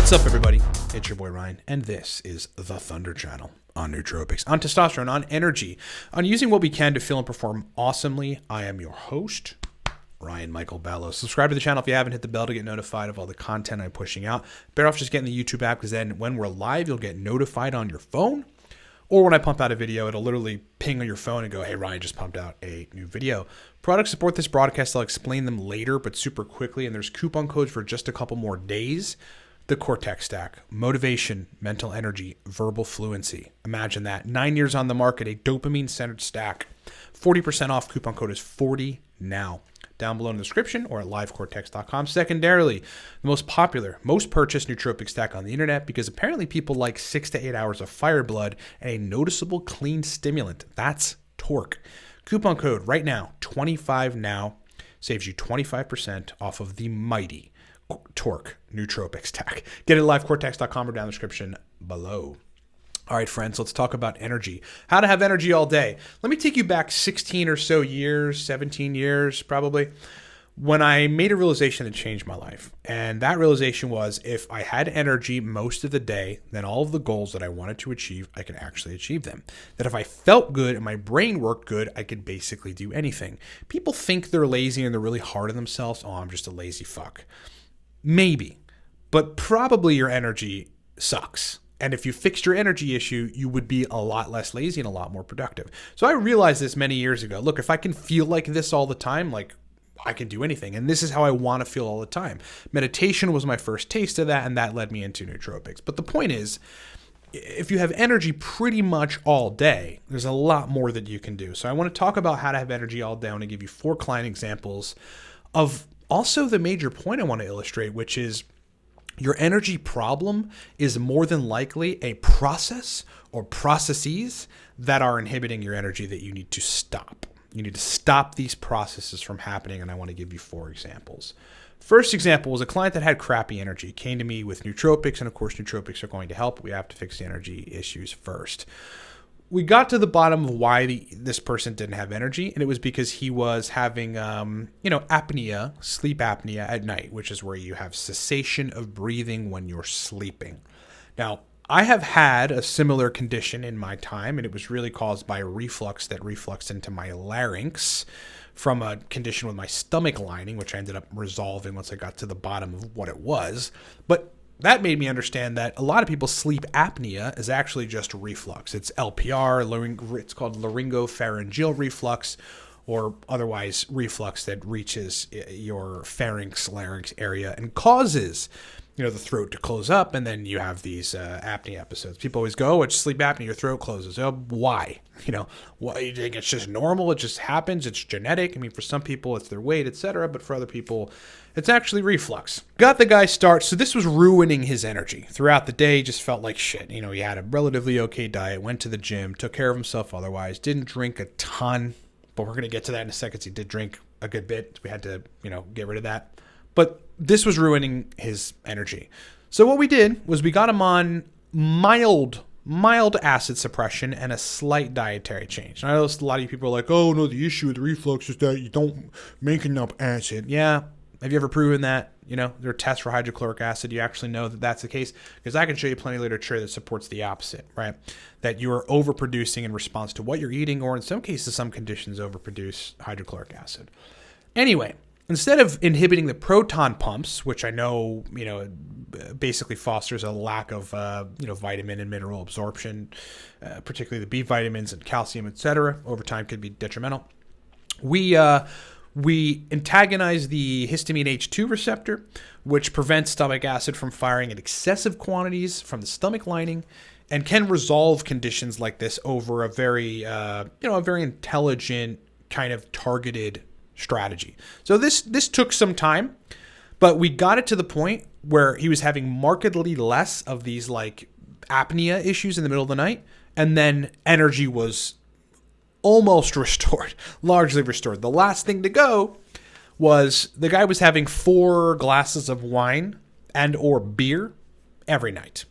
What's up, everybody? It's your boy Ryan, and this is the Thunder Channel on nootropics, on testosterone, on energy, on using what we can to feel and perform awesomely. I am your host, Ryan Michael Ballo. Subscribe to the channel if you haven't. Hit the bell to get notified of all the content I'm pushing out. Better off just getting the YouTube app, because then when we're live, you'll get notified on your phone. Or when I pump out a video, it'll literally ping on your phone and go, hey, Ryan just pumped out a new video. Products support this broadcast. I'll explain them later, but super quickly. And there's coupon codes for just a couple more days. The Cortex Stack, motivation, mental energy, verbal fluency. Imagine that. 9 years on the market, a dopamine-centered stack. 40% off. Coupon code is 40 now. Down below in the description or at livecortex.com. Secondarily, the most popular, most purchased nootropic stack on the internet, because apparently people like 6 to 8 hours of fire blood and a noticeable clean stimulant. That's Torque. Coupon code right now, 25 now, saves you 25% off of the mighty Torque nootropic stack. Get it at livecortex.com or down in the description below. All right, friends, let's talk about energy. How to have energy all day. Let me take you back 16 or so years, 17 years probably, when I made a realization that changed my life. And that realization was, if I had energy most of the day, then all of the goals that I wanted to achieve, I could actually achieve them. That if I felt good and my brain worked good, I could basically do anything. People think they're lazy and they're really hard on themselves. Oh, I'm just a lazy fuck. Maybe, but probably your energy sucks. And if you fixed your energy issue, you would be a lot less lazy and a lot more productive. So I realized this many years ago. Look, if I can feel like this all the time, like I can do anything. And this is how I want to feel all the time. Meditation was my first taste of that, and that led me into nootropics. But the point is, if you have energy pretty much all day, there's a lot more that you can do. So I want to talk about how to have energy all day. I want to give you 4 client examples of also the major point I want to illustrate, which is, your energy problem is more than likely a process or processes that are inhibiting your energy that you need to stop. You need to stop these processes from happening, and I want to give you 4 examples. First example was a client that had crappy energy, came to me with nootropics, and of course nootropics are going to help. We have to fix the energy issues first. We got to the bottom of why this person didn't have energy, and it was because he was having, apnea, sleep apnea at night, which is where you have cessation of breathing when you're sleeping. Now, I have had a similar condition in my time, and it was really caused by a reflux that refluxed into my larynx from a condition with my stomach lining, which I ended up resolving once I got to the bottom of what it was. But that made me understand that a lot of people's sleep apnea is actually just reflux. It's LPR, it's called laryngopharyngeal reflux, or otherwise reflux that reaches your larynx area and causes, the throat to close up, and then you have these apnea episodes. People always go, oh, it's sleep apnea, your throat closes. Oh, why? Why you think it's just normal? It just happens. It's genetic. I mean, for some people, it's their weight, etc. But for other people, it's actually reflux. Got the guy start. So this was ruining his energy throughout the day. Just felt like shit. He had a relatively okay diet, went to the gym, took care of himself otherwise, didn't drink a ton, but we're going to get to that in a second. He did drink a good bit. We had to, get rid of that. But this was ruining his energy. So what we did was we got him on mild acid suppression and a slight dietary change. And I know a lot of you people are like, oh, no, the issue with reflux is that you don't make enough acid. Yeah. Have you ever proven that? There are tests for hydrochloric acid. You actually know that that's the case? Because I can show you plenty of literature that supports the opposite, right? That you are overproducing in response to what you're eating, or in some cases, some conditions overproduce hydrochloric acid. Anyway, instead of inhibiting the proton pumps, which I know, basically fosters a lack of, vitamin and mineral absorption, particularly the B vitamins and calcium, etc., over time could be detrimental. We antagonize the histamine H2 receptor, which prevents stomach acid from firing in excessive quantities from the stomach lining, and can resolve conditions like this over a very intelligent kind of targeted strategy. So this took some time, but we got it to the point where he was having markedly less of these like apnea issues in the middle of the night, and then energy was almost restored, largely restored. The last thing to go was the guy was having 4 glasses of wine and or beer every night.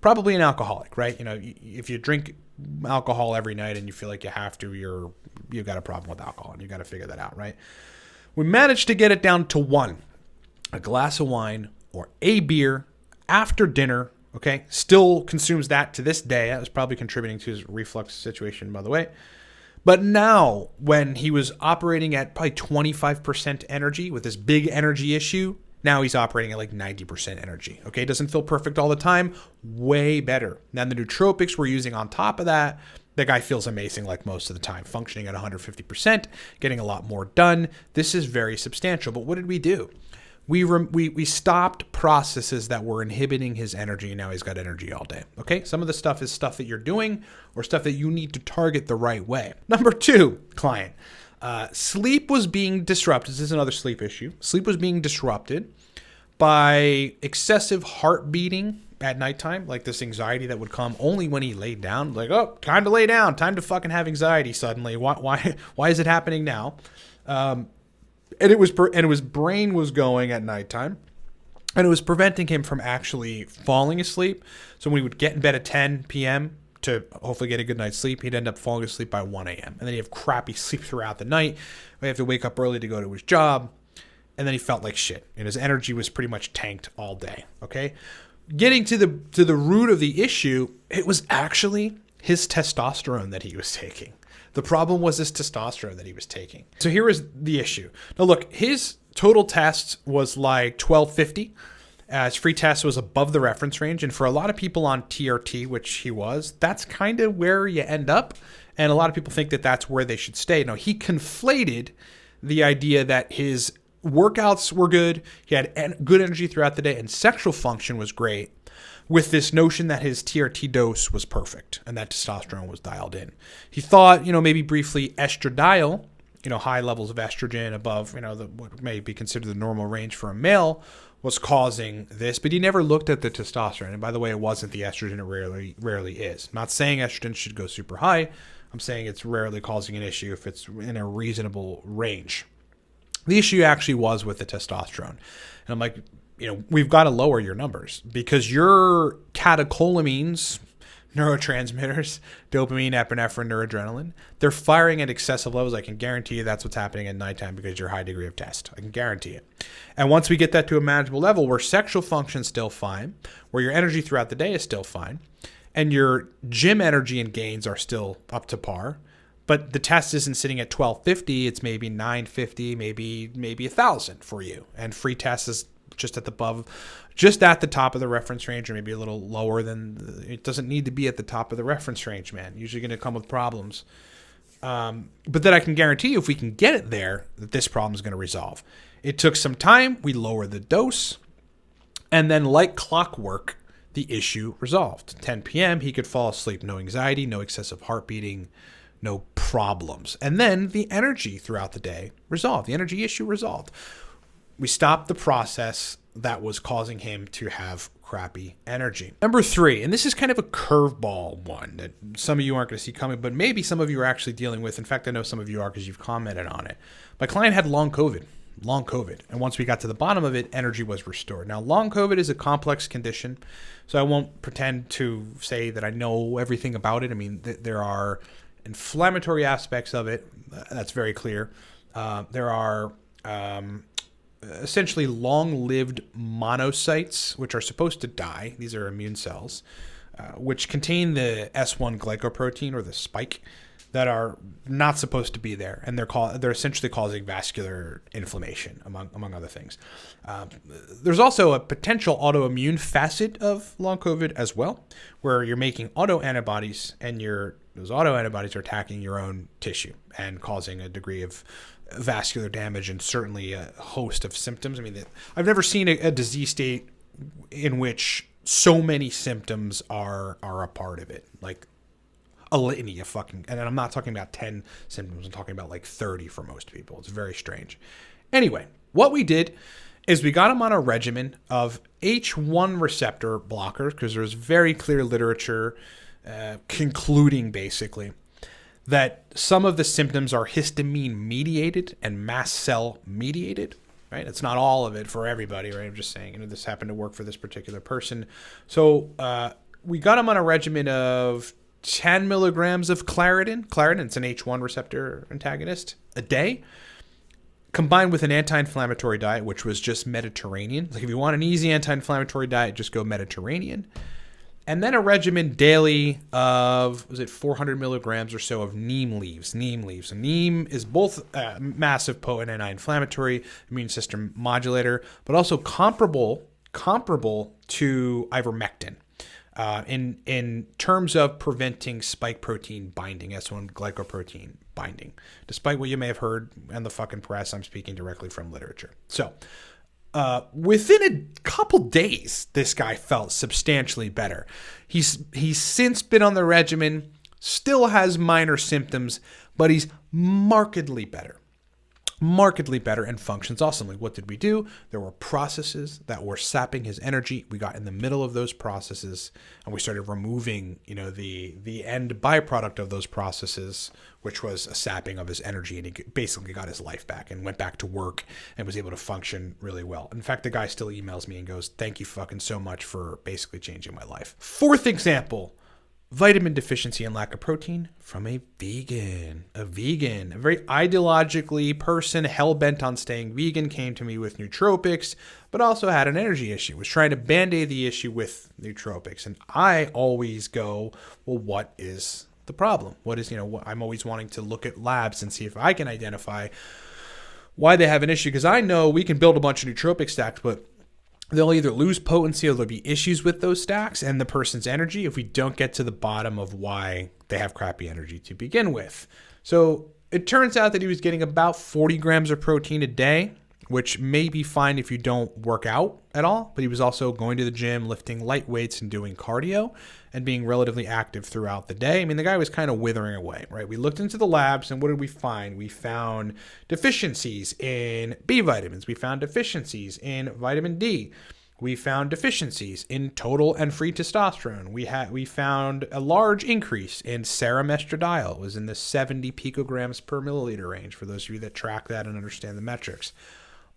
Probably an alcoholic, right? If you drink alcohol every night and you feel like you have to, you've got a problem with alcohol, and you got to figure that out, right? We managed to get it down to 1, a glass of wine or a beer after dinner, okay, still consumes that to this day. That was probably contributing to his reflux situation, by the way. But now, when he was operating at probably 25% energy with this big energy issue, now he's operating at like 90% energy. Okay, doesn't feel perfect all the time. Way better. Now the nootropics we're using on top of that, the guy feels amazing like most of the time, functioning at 150%, getting a lot more done. This is very substantial. But what did we do? We stopped processes that were inhibiting his energy, and now he's got energy all day. Okay, some of the stuff is stuff that you're doing or stuff that you need to target the right way. Number 2, client. Sleep was being disrupted. This is another sleep issue. Sleep was being disrupted by excessive heart beating at nighttime, like this anxiety that would come only when he laid down. Like, oh, time to lay down, time to fucking have anxiety suddenly. Why is it happening now? And his brain was going at nighttime, and it was preventing him from actually falling asleep. So when he would get in bed at 10 p.m. to hopefully get a good night's sleep, he'd end up falling asleep by 1 a.m. And then he'd have crappy sleep throughout the night. He'd have to wake up early to go to his job, and then he felt like shit, and his energy was pretty much tanked all day. Okay, getting to the root of the issue, it was actually his testosterone that he was taking. The problem was this testosterone that he was taking. So here is the issue. Now look, his total test was like 1250. His free test was above the reference range. And for a lot of people on TRT, which he was, that's kind of where you end up. And a lot of people think that that's where they should stay. Now, he conflated the idea that his workouts were good, he had good energy throughout the day, and sexual function was great, with this notion that his TRT dose was perfect and that testosterone was dialed in. He thought, maybe briefly estradiol, high levels of estrogen above, what may be considered the normal range for a male, was causing this, but he never looked at the testosterone. And by the way, it wasn't the estrogen, it rarely is. I'm not saying estrogen should go super high. I'm saying it's rarely causing an issue if it's in a reasonable range. The issue actually was with the testosterone. And I'm like, we've got to lower your numbers because your catecholamines, neurotransmitters, dopamine, epinephrine, noradrenaline, they're firing at excessive levels. I can guarantee you that's what's happening at nighttime because you're high degree of test. I can guarantee it. And once we get that to a manageable level where sexual function is still fine, where your energy throughout the day is still fine, and your gym energy and gains are still up to par, but the test isn't sitting at 1250, it's maybe 950, maybe 1,000 for you. And free test is just at the top of the reference range, or maybe a little lower than. It doesn't need to be at the top of the reference range, man. Usually going to come with problems. But then I can guarantee you, if we can get it there, that this problem is going to resolve. It took some time. We lowered the dose, and then like clockwork, the issue resolved. 10 p.m., he could fall asleep. No anxiety, no excessive heart beating, no problems. And then the energy throughout the day resolved. The energy issue resolved. We stopped the process that was causing him to have crappy energy. Number 3, and this is kind of a curveball one that some of you aren't going to see coming, but maybe some of you are actually dealing with. In fact, I know some of you are because you've commented on it. My client had long COVID. And once we got to the bottom of it, energy was restored. Now, long COVID is a complex condition, so I won't pretend to say that I know everything about it. I mean, there are inflammatory aspects of it. That's very clear. There are essentially long-lived monocytes, which are supposed to die. These are immune cells, which contain the S1 glycoprotein, or the spike, that are not supposed to be there, and they're essentially causing vascular inflammation, among other things. There's also a potential autoimmune facet of long COVID as well, where you're making autoantibodies, and those autoantibodies are attacking your own tissue and causing a degree of vascular damage and certainly a host of symptoms. I mean, I've never seen a disease state in which so many symptoms are a part of it. Like a litany of and I'm not talking about 10 symptoms. I'm talking about like 30 for most people. It's very strange. Anyway, what we did is we got him on a regimen of H1 receptor blockers, because there's very clear literature concluding basically that some of the symptoms are histamine mediated and mast cell mediated, right? It's not all of it for everybody, right? I'm just saying, this happened to work for this particular person. So we got him on a regimen of 10 milligrams of Claritin. Claritin, it's an H1 receptor antagonist, a day. combined with an anti-inflammatory diet, which was just Mediterranean. Like if you want an easy anti-inflammatory diet, just go Mediterranean. And then a regimen daily of, 400 milligrams or so of neem leaves. Neem leaves. So neem is both massive potent anti-inflammatory, immune system modulator, but also comparable to ivermectin. In terms of preventing spike protein binding, S1 glycoprotein binding. Despite what you may have heard in the fucking press, I'm speaking directly from literature. So, within a couple days, this guy felt substantially better. He's since been on the regimen, still has minor symptoms, but he's markedly better and functions awesomely. What did we do? There were processes that were sapping his energy. We got in the middle of those processes and we started removing, the end byproduct of those processes, which was a sapping of his energy. And he basically got his life back and went back to work and was able to function really well. In fact, the guy still emails me and goes, "Thank you fucking so much for basically changing my life." Fourth example. Vitamin deficiency and lack of protein from a vegan. A very ideologically person hell-bent on staying vegan came to me with nootropics, but also had an energy issue, was trying to band-aid the issue with nootropics. And I always go, well, what is the problem? What is, I'm always wanting to look at labs and see if I can identify why they have an issue. Because I know we can build a bunch of nootropic stacks, but they'll either lose potency or there'll be issues with those stacks and the person's energy if we don't get to the bottom of why they have crappy energy to begin with. So it turns out that he was getting about 40 grams of protein a day, which may be fine if you don't work out at all. But he was also going to the gym, lifting light weights and doing cardio and being relatively active throughout the day. I mean, the guy was kind of withering away, right? We looked into the labs and what did we find? We found deficiencies in B vitamins. We found deficiencies in vitamin D. We found deficiencies in total and free testosterone. We found a large increase in serum estradiol. It was in the 70 picograms per milliliter range for those of you that track that and understand the metrics.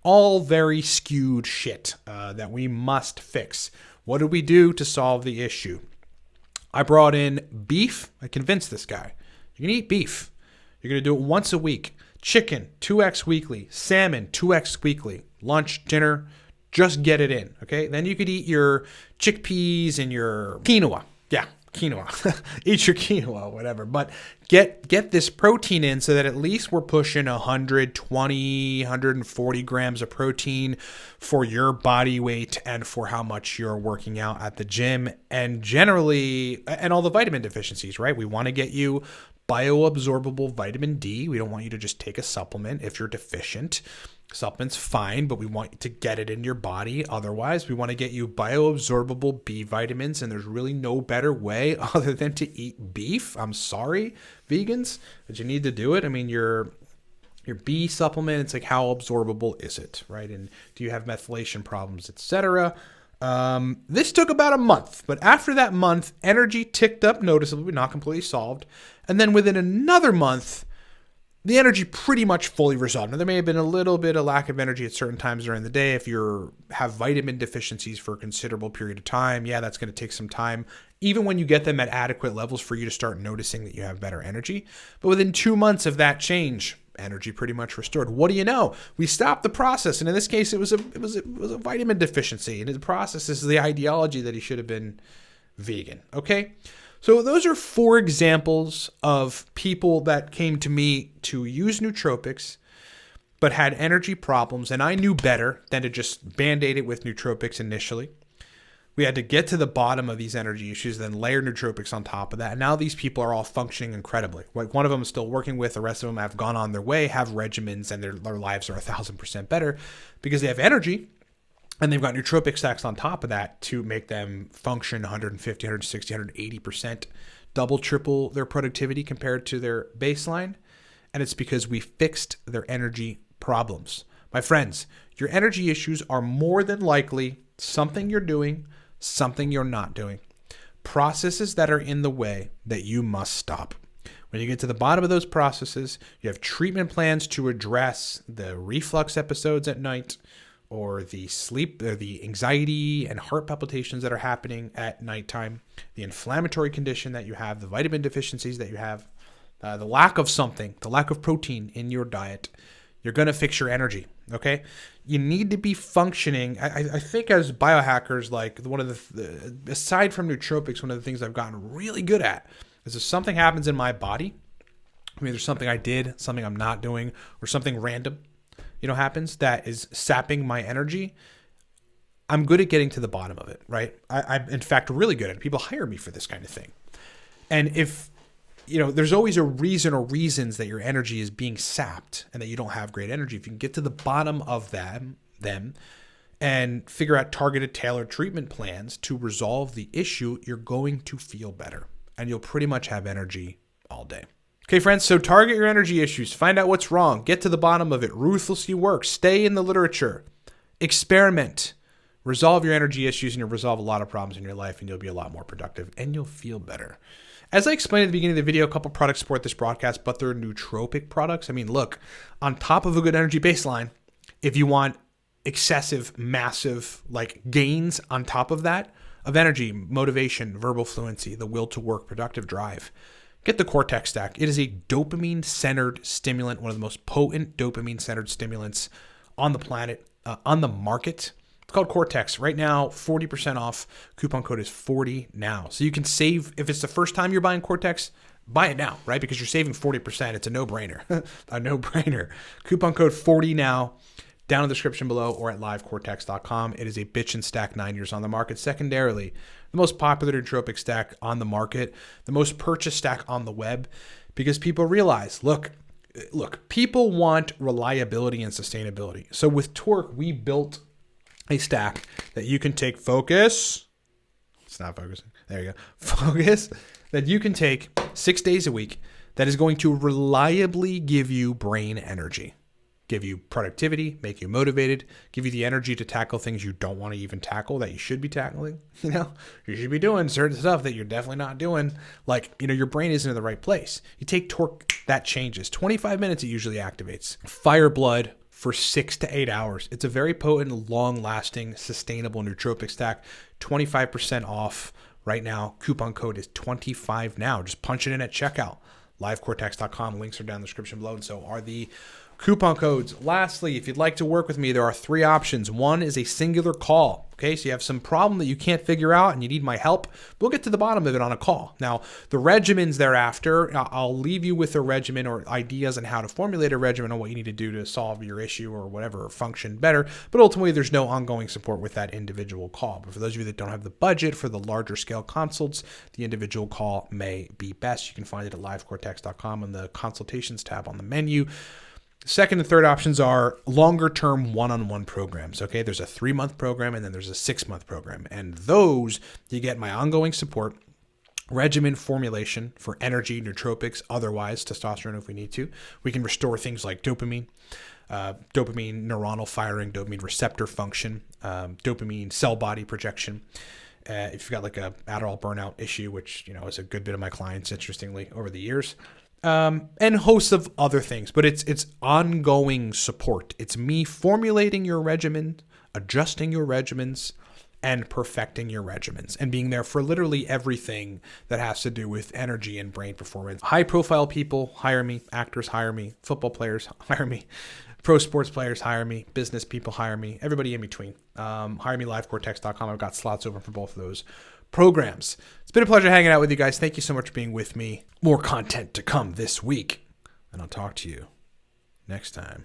All very skewed shit that we must fix. What did we do to solve the issue? I brought in beef. I convinced this guy. You can eat beef. You're going to do it once a week. Chicken, 2x weekly. Salmon, 2x weekly. Lunch, dinner, just get it in, okay? Then you could eat your chickpeas and your quinoa. Yeah, quinoa. Eat your quinoa, whatever. But get this protein in so that at least we're pushing 120, 140 grams of protein for your body weight and for how much you're working out at the gym. And generally, and all the vitamin deficiencies, right? We want to get you bioabsorbable vitamin D. We don't want you to just take a supplement if you're deficient. Supplement's fine, but we want to get it in your body. Otherwise, we want to get you bioabsorbable B vitamins, and there's really no better way other than to eat beef. I'm sorry, vegans, but you need to do it. I mean, your B supplement, it's like how absorbable is it, right? And do you have methylation problems, etc.? This took about a month, but after that month, energy ticked up noticeably, not completely solved. And then within another month, the energy pretty much fully resolved. Now, there may have been a little bit of lack of energy at certain times during the day. If you have vitamin deficiencies for a considerable period of time, yeah, that's going to take some time, even when you get them at adequate levels for you to start noticing that you have better energy. But within 2 months of that change, energy pretty much restored. What do you know? We stopped the process. And in this case, it was a vitamin deficiency. And the process is the ideology that he should have been vegan. Okay. So those are 4 examples of people that came to me to use nootropics, but had energy problems. And I knew better than to just band-aid it with nootropics initially. We had to get to the bottom of these energy issues, then layer nootropics on top of that. And now these people are all functioning incredibly. Like one of them is still working with, the rest of them have gone on their way, have regimens, and their lives are 1,000% better because they have energy. And they've got nootropic stacks on top of that to make them function 150, 160, 180%, double, triple their productivity compared to their baseline. And it's because we fixed their energy problems. My friends, your energy issues are more than likely something you're doing, something you're not doing. Processes that are in the way that you must stop. When you get to the bottom of those processes, you have treatment plans to address the reflux episodes at night, or the sleep, or the anxiety and heart palpitations that are happening at nighttime, the inflammatory condition that you have, the vitamin deficiencies that you have, the lack of something, the lack of protein in your diet. You're going to fix your energy. Okay. You need to be functioning. I think as biohackers, like one of the aside from nootropics, one of the things I've gotten really good at is if something happens in my body, I mean, there's something I did, something I'm not doing, or something random, happens that is sapping my energy. I'm good at getting to the bottom of it, right? I'm in fact really good at it. People hire me for this kind of thing. And if, there's always a reason or reasons that your energy is being sapped and that you don't have great energy. If you can get to the bottom of them and figure out targeted, tailored treatment plans to resolve the issue, you're going to feel better and you'll pretty much have energy all day. Okay, friends, so target your energy issues. Find out what's wrong. Get to the bottom of it. Ruthlessly work. Stay in the literature. Experiment. Resolve your energy issues and you'll resolve a lot of problems in your life and you'll be a lot more productive and you'll feel better. As I explained at the beginning of the video, a couple products support this broadcast, but they're nootropic products. I mean, look, on top of a good energy baseline, if you want excessive, massive gains on top of that, of energy, motivation, verbal fluency, the will to work, productive drive, get the Cortex stack. It is a dopamine-centered stimulant, one of the most potent dopamine-centered stimulants on the planet, on the market. It's called Cortex. Right now, 40% off. Coupon code is 40 now. So you can save, if it's the first time you're buying Cortex, buy it now, right? Because you're saving 40%. It's a no-brainer. A no-brainer. Coupon code 40 now. Down in the description below or at livecortex.com. It is a bitch and stack 9 years on the market. Secondarily, the most popular nootropic stack on the market, the most purchased stack on the web, because people realize, look, people want reliability and sustainability. So with Torque, we built a stack that you can take focus. It's not focusing. There you go. Focus that you can take 6 days a week that is going to reliably give you brain energy, give you productivity, make you motivated, give you the energy to tackle things you don't want to even tackle that you should be tackling. You should be doing certain stuff that you're definitely not doing. Your brain isn't in the right place. You take Torque, that changes. 25 minutes it usually activates. Fire blood for 6 to 8 hours. It's a very potent, long-lasting, sustainable nootropic stack. 25% off right now. Coupon code is 25 now. Just punch it in at checkout. livecortex.com. Links are down in the description below, and so are the coupon codes. Lastly, if you'd like to work with me, there are 3 options. One is a singular call. Okay, so you have some problem that you can't figure out and you need my help. We'll get to the bottom of it on a call. Now, the regimens thereafter, I'll leave you with a regimen or ideas on how to formulate a regimen on what you need to do to solve your issue or whatever, or function better. But ultimately, there's no ongoing support with that individual call. But for those of you that don't have the budget for the larger scale consults, the individual call may be best. You can find it at livecortex.com on the consultations tab on the menu. Second and third options are longer-term one-on-one programs. Okay, there's a 3-month program and then there's a 6-month program. And those, you get my ongoing support, regimen formulation for energy, nootropics, otherwise testosterone if we need to. We can restore things like dopamine, dopamine neuronal firing, dopamine receptor function, dopamine cell body projection. If you've got a Adderall burnout issue, which is a good bit of my clients, interestingly, over the years. And hosts of other things, but it's ongoing support. It's me formulating your regimen, adjusting your regimens, and perfecting your regimens, and being there for literally everything that has to do with energy and brain performance. High profile people hire me, actors hire me, football players hire me, pro sports players hire me, business people hire me, everybody in between. Hire me, livecortex.com. I've got slots open for both of those programs. It's been a pleasure hanging out with you guys. Thank you so much for being with me. More content to come this week, and I'll talk to you next time.